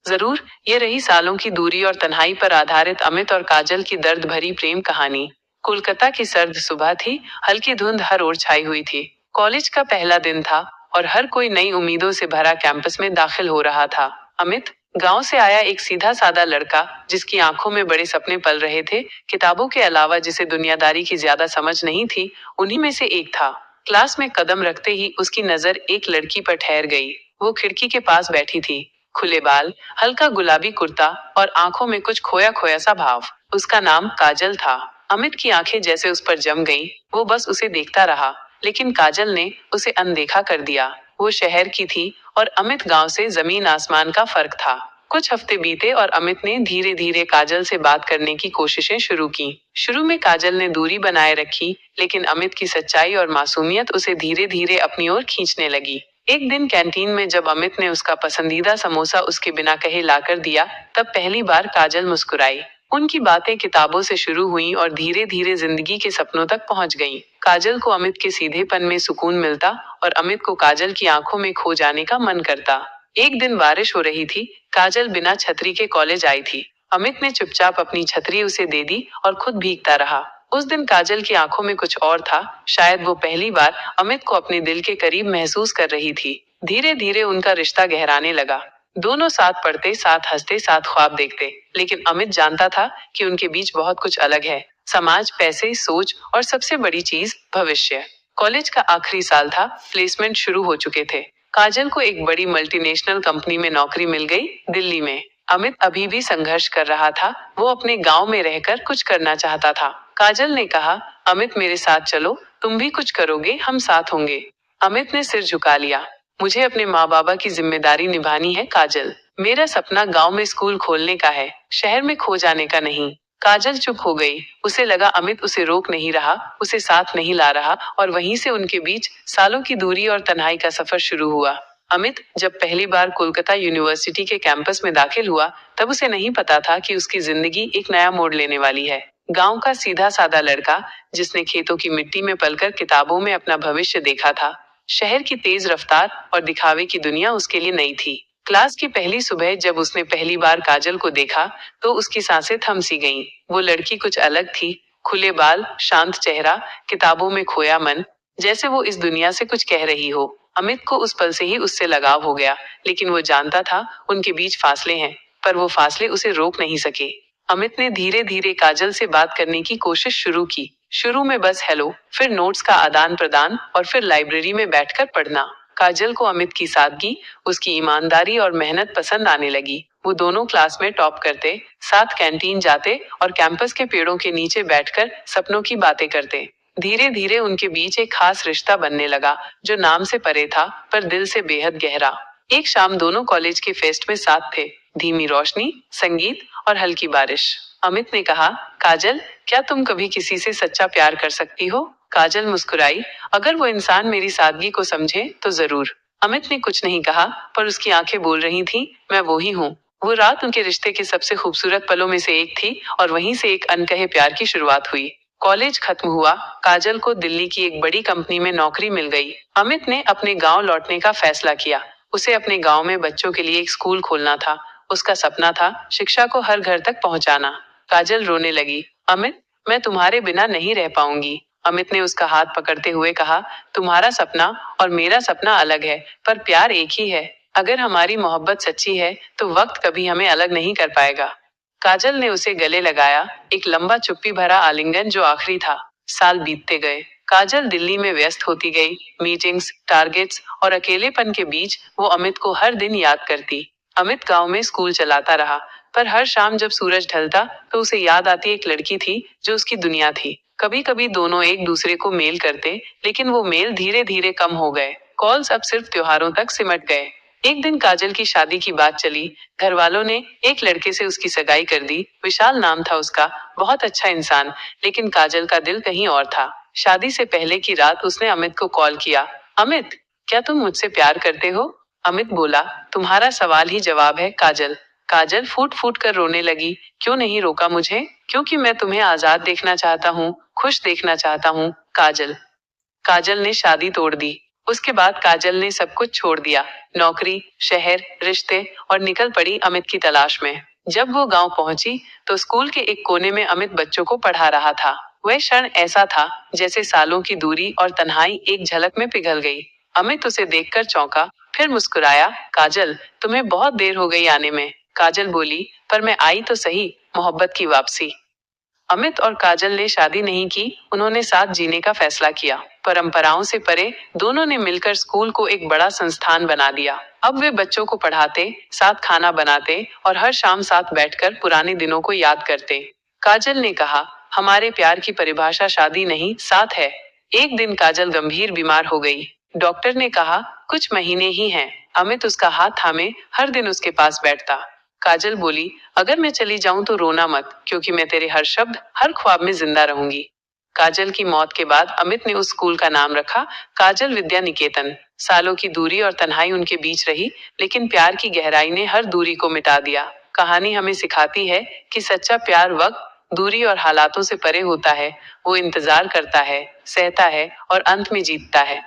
जरूर, ये रही सालों की दूरी और तन्हाई पर आधारित अमित और काजल की दर्द भरी प्रेम कहानी। कोलकाता की सर्द सुबह थी। हल्की धुंध हर ओर छाई हुई थी। कॉलेज का पहला दिन था और हर कोई नई उम्मीदों से भरा कैंपस में दाखिल हो रहा था। अमित, गांव से आया एक सीधा सादा लड़का जिसकी आंखों में बड़े सपने पल रहे थे, किताबों के अलावा जिसे दुनियादारी की ज्यादा समझ नहीं थी, उन्हीं में से एक था। क्लास में कदम रखते ही उसकी नजर एक लड़की पर ठहर गई। वो खिड़की के पास बैठी थी। खुले बाल, हल्का गुलाबी कुर्ता और आंखों में कुछ खोया खोया सा भाव। उसका नाम काजल था। अमित की आंखें जैसे उस पर जम गईं। वो बस उसे देखता रहा, लेकिन काजल ने उसे अनदेखा कर दिया। वो शहर की थी और अमित गांव से जमीन आसमान का फर्क था। कुछ हफ्ते बीते और अमित ने धीरे धीरे काजल से बात करने की कोशिशें शुरू की। शुरू में काजल ने दूरी बनाए रखी, लेकिन अमित की सच्चाई और मासूमियत उसे धीरे धीरे अपनी ओर खींचने लगी। एक दिन कैंटीन में जब अमित ने उसका पसंदीदा समोसा उसके बिना कहे लाकर दिया, तब पहली बार काजल मुस्कुराई। उनकी बातें किताबों से शुरू हुईं और धीरे धीरे जिंदगी के सपनों तक पहुंच गईं। काजल को अमित के सीधेपन में सुकून मिलता और अमित को काजल की आंखों में खो जाने का मन करता। एक दिन बारिश हो रही थी। काजल बिना छतरी के कॉलेज आई थी। अमित ने चुपचाप अपनी छतरी उसे दे दी और खुद भीगता रहा। उस दिन काजल की आंखों में कुछ और था। शायद वो पहली बार अमित को अपने दिल के करीब महसूस कर रही थी। धीरे धीरे उनका रिश्ता गहराने लगा। दोनों साथ पढ़ते, साथ हंसते, साथ ख्वाब देखते, लेकिन अमित जानता था कि उनके बीच बहुत कुछ अलग है। समाज, पैसे, सोच और सबसे बड़ी चीज, भविष्य। कॉलेज का आखिरी साल था। प्लेसमेंट शुरू हो चुके थे। काजल को एक बड़ी मल्टीनेशनल कंपनी में नौकरी मिल गई, दिल्ली में। अमित अभी भी संघर्ष कर रहा था। वो अपने गांव में रहकर कुछ करना चाहता था। काजल ने कहा, अमित मेरे साथ चलो, तुम भी कुछ करोगे, हम साथ होंगे। अमित ने सिर झुका लिया। मुझे अपने माँ बाबा की जिम्मेदारी निभानी है काजल। मेरा सपना गांव में स्कूल खोलने का है, शहर में खो जाने का नहीं। काजल चुप हो गई। उसे लगा अमित उसे रोक नहीं रहा, उसे साथ नहीं ला रहा, और वहीं से उनके बीच सालों की दूरी और तन्हाई का सफर शुरू हुआ। अमित जब पहली बार कोलकाता यूनिवर्सिटी के कैंपस में दाखिल हुआ, तब उसे नहीं पता था कि उसकी जिंदगी एक नया मोड़ लेने वाली है। गांव का सीधा सादा लड़का, जिसने खेतों की मिट्टी में पलकर किताबों में अपना भविष्य देखा था, शहर की तेज रफ्तार और दिखावे की दुनिया उसके लिए नई थी। क्लास की पहली सुबह जब उसने पहली बार काजल को देखा, तो उसकी सांसें थम सी गईं। वो लड़की कुछ अलग थी। खुले बाल, शांत चेहरा, किताबों में खोया मन, जैसे वो इस दुनिया से कुछ कह रही हो। अमित को उस पल से ही उससे लगाव हो गया, लेकिन वो जानता था उनके बीच फासले हैं, पर वो फासले उसे रोक नहीं सके। अमित ने धीरे धीरे काजल से बात करने की कोशिश शुरू की। शुरू में बस हेलो, फिर नोट्स का आदान प्रदान और फिर लाइब्रेरी में बैठकर पढ़ना। काजल को अमित की सादगी, उसकी ईमानदारी और मेहनत पसंद आने लगी। वो दोनों क्लास में टॉप करते, साथ कैंटीन जाते और कैंपस के पेड़ों के नीचे बैठकर सपनों की बातें करते। धीरे धीरे उनके बीच एक खास रिश्ता बनने लगा, जो नाम से परे था पर दिल से बेहद गहरा। एक शाम दोनों कॉलेज के फेस्ट में साथ थे। धीमी रोशनी, संगीत और हल्की बारिश। अमित ने कहा, काजल, क्या तुम कभी किसी से सच्चा प्यार कर सकती हो? काजल मुस्कुराई, अगर वो इंसान मेरी सादगी को समझे तो जरूर। अमित ने कुछ नहीं कहा, पर उसकी आंखें बोल रही थीं, मैं वो ही हूँ। वो रात उनके रिश्ते के सबसे खूबसूरत पलों में से एक थी और वहीं से एक अनकहे प्यार की शुरुआत हुई। कॉलेज खत्म हुआ। काजल को दिल्ली की एक बड़ी कंपनी में नौकरी मिल गई। अमित ने अपने गांव लौटने का फैसला किया। उसे अपने गांव में बच्चों के लिए एक स्कूल खोलना था। उसका सपना था शिक्षा को हर घर तक पहुंचाना। काजल रोने लगी, अमित, मैं तुम्हारे बिना नहीं रह पाऊंगी। अमित ने उसका हाथ पकड़ते हुए कहा, तुम्हारा सपना और मेरा सपना अलग है, पर प्यार एक ही है। अगर हमारी मोहब्बत सच्ची है, तो वक्त कभी हमें अलग नहीं कर पाएगा। काजल ने उसे गले लगाया, एक लंबा चुप्पी भरा आलिंगन जो आखिरी था। साल बीतते गए। काजल दिल्ली में व्यस्त होती गई। मीटिंग्स, टारगेट्स और अकेलेपन के बीच वो अमित को हर दिन याद करती। अमित गांव में स्कूल चलाता रहा, पर हर शाम जब सूरज ढलता तो उसे याद आती एक लड़की थी जो उसकी दुनिया थी। कभी कभी दोनों एक दूसरे को मेल करते, लेकिन वो मेल धीरे धीरे कम हो गए। कॉल्स अब सिर्फ त्योहारों तक सिमट गए। एक दिन काजल की शादी की बात चली। घर वालों ने एक लड़के से उसकी सगाई कर दी। विशाल नाम था उसका, बहुत अच्छा इंसान, लेकिन काजल का दिल कहीं और था। शादी से पहले की रात उसने अमित को कॉल किया, अमित, क्या तुम मुझसे प्यार करते हो? अमित बोला, तुम्हारा सवाल ही जवाब है काजल। काजल फूट फूट कर रोने लगी, क्यों नहीं रोका मुझे? क्योंकि मैं तुम्हें आजाद देखना चाहता हूँ, खुश देखना चाहता हूँ, काजल। काजल ने शादी तोड़ दी। उसके बाद काजल ने सब कुछ छोड़ दिया, नौकरी, शहर, रिश्ते, और निकल पड़ी अमित की तलाश में। जब वो गांव पहुंची तो स्कूल के एक कोने में अमित बच्चों को पढ़ा रहा था। वह क्षण ऐसा था जैसे सालों की दूरी और तन्हाई एक झलक में पिघल गई। अमित उसे देखकर चौंका, फिर मुस्कुराया। काजल, तुम्हें बहुत देर हो गई आने में। काजल बोली, पर मैं आई तो सही, मोहब्बत की वापसी। अमित और काजल ने शादी नहीं की, उन्होंने साथ जीने का फैसला किया। परंपराओं से परे दोनों ने मिलकर स्कूल को एक बड़ा संस्थान बना दिया। अब वे बच्चों को पढ़ाते, साथ खाना बनाते और हर शाम साथ बैठकर पुराने दिनों को याद करते। काजल ने कहा, हमारे प्यार की परिभाषा शादी नहीं, साथ है। एक दिन काजल गंभीर बीमार हो गई। डॉक्टर ने कहा, कुछ महीने ही हैं। अमित उसका हाथ थामे हर दिन उसके पास बैठता। काजल बोली, अगर मैं चली जाऊं तो रोना मत, क्योंकि मैं तेरे हर शब्द, हर ख्वाब में जिंदा रहूंगी। काजल की मौत के बाद अमित ने उस स्कूल का नाम रखा काजल विद्या निकेतन। सालों की दूरी और तन्हाई उनके बीच रही, लेकिन प्यार की गहराई ने हर दूरी को मिटा दिया। कहानी हमें सिखाती है कि सच्चा प्यार वक्त, दूरी और हालातों से परे होता है। वो इंतजार करता है, सहता है और अंत में जीतता है।